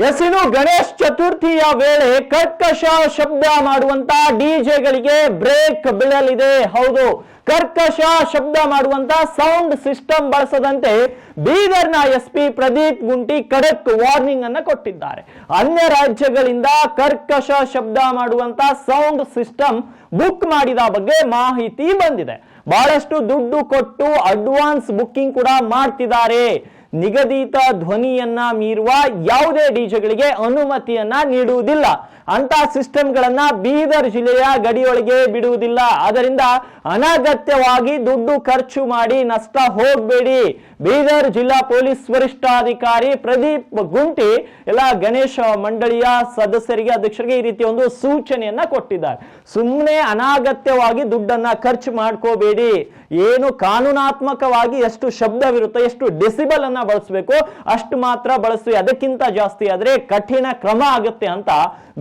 S, ಇನ್ನು ಗಣೇಶ್ ಚತುರ್ಥಿಯ ವೇಳೆ ಕರ್ಕಶ ಶಬ್ದ ಮಾಡುವಂತ ಡಿಜೆಗಳಿಗೆ ಬ್ರೇಕ್ ಬೀಳಲಿದೆ. ಹೌದು, ಕರ್ಕಶ ಶಬ್ದ ಮಾಡುವಂತ ಸೌಂಡ್ ಸಿಸ್ಟಮ್ ಬಳಸದಂತೆ ಬೀದರ್ನ ಎಸ್ಪಿ ಪ್ರದೀಪ್ ಗುಂಟಿ ಖಡಕ್ ವಾರ್ನಿಂಗ್ ಅನ್ನ ಕೊಟ್ಟಿದ್ದಾರೆ. ಅನ್ಯ ರಾಜ್ಯಗಳಿಂದ ಕರ್ಕಶ ಶಬ್ದ ಮಾಡುವಂತ ಸೌಂಡ್ ಸಿಸ್ಟಮ್ ಬುಕ್ ಮಾಡಿದ ಬಗ್ಗೆ ಮಾಹಿತಿ ಬಂದಿದೆ. ಬಹಳಷ್ಟು ದುಡ್ಡು ಕೊಟ್ಟು ಅಡ್ವಾನ್ಸ್ ಬುಕ್ಕಿಂಗ್ ಕೂಡ ಮಾಡ್ತಿದ್ದಾರೆ. ನಿಗದಿತ ಧ್ವನಿಯನ್ನ ಮೀರುವ ಯಾವುದೇ ಡಿಜೆಗಳಿಗೆ ಅನುಮತಿಯನ್ನ ನೀಡುವುದಿಲ್ಲ. ಅಂತ ಸಿಸ್ಟಮ್ಗಳನ್ನ ಬೀದರ್ ಜಿಲ್ಲೆಯ ಗಡಿಯೊಳಗೆ ಬಿಡುವುದಿಲ್ಲ. ಆದ್ದರಿಂದ ಅನಗತ್ಯವಾಗಿ ದುಡ್ಡು ಖರ್ಚು ಮಾಡಿ ನಷ್ಟ ಹೋಗಬೇಡಿ. ಬೀದರ್ ಜಿಲ್ಲಾ ಪೊಲೀಸ್ ವರಿಷ್ಠಾಧಿಕಾರಿ ಪ್ರದೀಪ್ ಗುಂಟಿ ಎಲ್ಲ ಗಣೇಶ ಮಂಡಳಿಯ ಸದಸ್ಯರಿಗೆ, ಅಧ್ಯಕ್ಷರಿಗೆ ಈ ರೀತಿ ಒಂದು ಸೂಚನೆಯನ್ನ ಕೊಟ್ಟಿದ್ದಾರೆ. ಸುಮ್ಮನೆ ಅನಾಗತ್ಯವಾಗಿ ದುಡ್ಡನ್ನ ಖರ್ಚು ಮಾಡ್ಕೋಬೇಡಿ. ಏನು ಕಾನೂನಾತ್ಮಕವಾಗಿ ಎಷ್ಟು ಶಬ್ದವಿರುತ್ತೆ, ಎಷ್ಟು ಡೆಸಿಬಲ್ ಅನ್ನ ಬಳಸಬೇಕು ಅಷ್ಟು ಮಾತ್ರ ಬಳಸಿ. ಅದಕ್ಕಿಂತ ಜಾಸ್ತಿ ಆದ್ರೆ ಕಠಿಣ ಕ್ರಮ ಆಗುತ್ತೆ ಅಂತ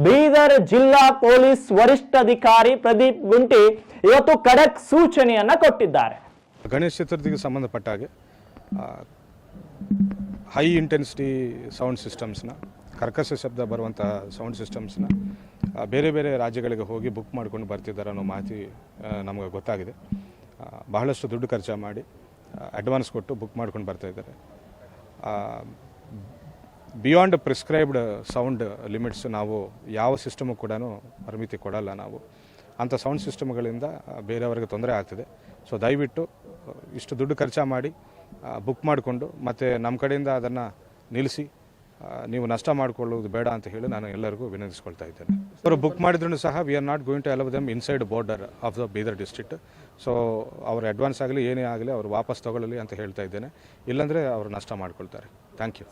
ಬೀದರ್ ಜಿಲ್ಲಾ ಪೊಲೀಸ್ ವರಿಷ್ಠಾಧಿಕಾರಿ ಪ್ರದೀಪ್ ಗುಂಟಿ ಇವತ್ತು ಖಡಕ್ ಸೂಚನೆಯನ್ನ ಕೊಟ್ಟಿದ್ದಾರೆ. ಗಣೇಶ ಚತುರ್ಥಿಗೆ ಸಂಬಂಧಪಟ್ಟ ಹಾಗೆ ಹೈ ಇಂಟೆನ್ಸಿಟಿ ಸೌಂಡ್ ಸಿಸ್ಟಮ್ಸ್ನ, ಕರ್ಕಶ ಶಬ್ದ ಬರುವಂಥ ಸೌಂಡ್ ಸಿಸ್ಟಮ್ಸ್ನ ಬೇರೆ ಬೇರೆ ರಾಜ್ಯಗಳಿಗೆ ಹೋಗಿ ಬುಕ್ ಮಾಡ್ಕೊಂಡು ಬರ್ತಿದ್ದಾರೆ ಅನ್ನೋ ಮಾಹಿತಿ ನಮಗೆ ಗೊತ್ತಾಗಿದೆ. ಬಹಳಷ್ಟು ದುಡ್ಡು ಖರ್ಚು ಮಾಡಿ ಅಡ್ವಾನ್ಸ್ ಕೊಟ್ಟು ಬುಕ್ ಮಾಡ್ಕೊಂಡು ಬರ್ತಾ ಇದ್ದಾರೆ. ಬಿಯಾಂಡ್ ಪ್ರಿಸ್ಕ್ರೈಬ್ಡ್ ಸೌಂಡ್ ಲಿಮಿಟ್ಸ್ ನಾವು ಯಾವ ಸಿಸ್ಟಮು ಕೂಡ ಪರಿಮಿತಿ ಕೊಡಲ್ಲ. ನಾವು ಅಂಥ ಸೌಂಡ್ ಸಿಸ್ಟಮ್ಗಳಿಂದ ಬೇರೆಯವರಿಗೆ ತೊಂದರೆ ಆಗ್ತಿದೆ. ಸೊ ದಯವಿಟ್ಟು ಇಷ್ಟು ದುಡ್ಡು ಖರ್ಚು ಮಾಡಿ ಬುಕ್ ಮಾಡಿಕೊಂಡು ಮತ್ತು ನಮ್ಮ ಕಡೆಯಿಂದ ಅದನ್ನು ನಿಲ್ಲಿಸಿ ನೀವು ನಷ್ಟ ಮಾಡಿಕೊಳ್ಳುವುದು ಬೇಡ ಅಂತ ಹೇಳಿ ನಾನು ಎಲ್ಲರಿಗೂ ವಿನಂತಿಸ್ಕೊಳ್ತಾ ಇದ್ದೇನೆ. ಅವರು ಬುಕ್ ಮಾಡಿದ್ರೂ ಸಹ we are not going to allow them inside border of the Bidar district. So ಅವ್ರ ಅಡ್ವಾನ್ಸ್ ಆಗಲಿ ಏನೇ ಆಗಲಿ ಅವರು ವಾಪಸ್ ತಗೊಳ್ಳಲಿ ಅಂತ ಹೇಳ್ತಾ ಇದ್ದೇನೆ. ಇಲ್ಲಾಂದರೆ ಅವರು ನಷ್ಟ ಮಾಡ್ಕೊಳ್ತಾರೆ. Thank you.